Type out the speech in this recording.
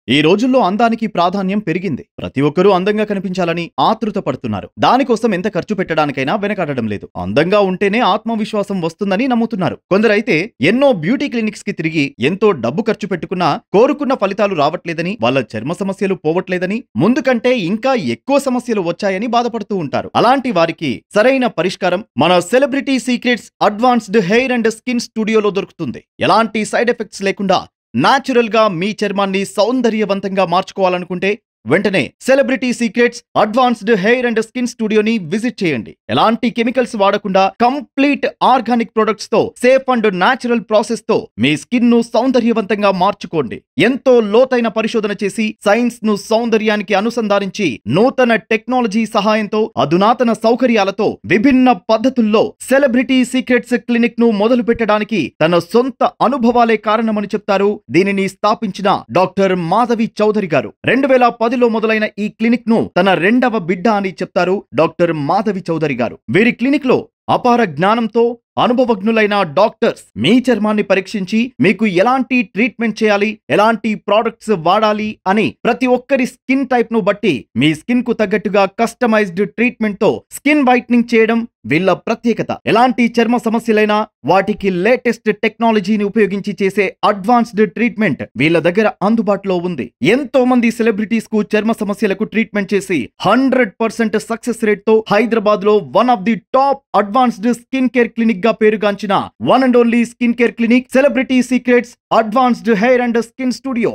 ఈ రోజుల్లో అందానికి ప్రాధాన్యం పెరిగింది. ప్రతి ఒక్కరూ అందంగా కనిపించాలని ఆతృత పడుతున్నారు. దానికోసం ఎంత ఖర్చు పెట్టడానికైనా వెనకాడడం లేదు. అందంగా ఉంటేనే ఆత్మవిశ్వాసం వస్తుందని నమ్ముతున్నారు. కొందరైతే ఎన్నో బ్యూటీ క్లినిక్స్ కి తిరిగి ఎంతో డబ్బు ఖర్చు పెట్టుకున్నా కోరుకున్న ఫలితాలు రావట్లేదని, వాళ్ళ చర్మ సమస్యలు పోవట్లేదని, ముందు కంటే ఇంకా ఎక్కువ సమస్యలు వచ్చాయని బాధపడుతూ ఉంటారు. అలాంటి వారికి సరైన పరిష్కారం మన celebrity secrets advanced hair and skin స్టూడియోలో దొరుకుతుంది. ఎలాంటి సైడ్ ఎఫెక్ట్స్ లేకుండా న్యాచురల్ గా మీ చర్మాన్ని సౌందర్యవంతంగా మార్చుకోవాలనుకుంటే వెంటనే celebrity secrets advanced hair and skin స్టూడియోని విజిట్ చేయండి. ఎలాంటి కెమికల్స్ వాడకుండా కంప్లీట్ ఆర్గానిక్ ప్రొడక్ట్స్ తో సేఫ్ అండ్ న్యాచురల్ ప్రాసెస్ తో మీ స్కిన్ ను సౌందర్యవంతంగా మార్చుకోండి. ఎంతో లోతైన పరిశోధన చేసి సైన్స్ ను సౌందర్యానికి అనుసంధానించి నూతన టెక్నాలజీ సహాయంతో అధునాతన సౌకర్యాలతో విభిన్న పద్ధతుల్లో సెలబ్రిటీ సీక్రెట్స్ క్లినిక్ ను మొదలు పెట్టడానికి తన సొంత అనుభవాలే కారణమని చెప్తారు దీనిని స్థాపించిన డాక్టర్ మాధవి చౌదరి గారు. 2010లో మొదలైన ఈ క్లినిక్ ను తన రెండవ బిడ్డ అని చెప్తారు డాక్టర్ మాధవి చౌదరి గారు. వీరి క్లినిక్ లో అపార జ్ఞానంతో అనుభవజ్ఞులైన డాక్టర్స్ మీ చర్మాన్ని పరీక్షించి మీకు ఎలాంటి ట్రీట్మెంట్ చేయాలి, ఎలాంటి ప్రొడక్ట్స్ వాడాలి అని ప్రతి ఒక్కరి స్కిన్ టైప్ ను బట్టి మీ స్కిన్ కు తగ్గట్టుగా కస్టమైజ్డ్ ట్రీట్మెంట్ తో స్కిన్ వైట్నింగ్ చేయడం వీళ్ళ ప్రత్యేకత. ఎలాంటి చర్మ సమస్యలైనా వాటికి లేటెస్ట్ టెక్నాలజీని ఉపయోగించి చేసే అడ్వాన్స్డ్ ట్రీట్మెంట్ వీళ్ళ దగ్గర అందుబాటులో ఉంది. ఎంతో మంది సెలబ్రిటీస్ కు చర్మ సమస్యలకు ట్రీట్మెంట్ చేసి 100% సక్సెస్ రేట్ తో హైదరాబాద్ లో one of the top advanced skin care clinic గా పేరుగాంచిన one and only skin care clinic celebrity secrets advanced hair and skin studio.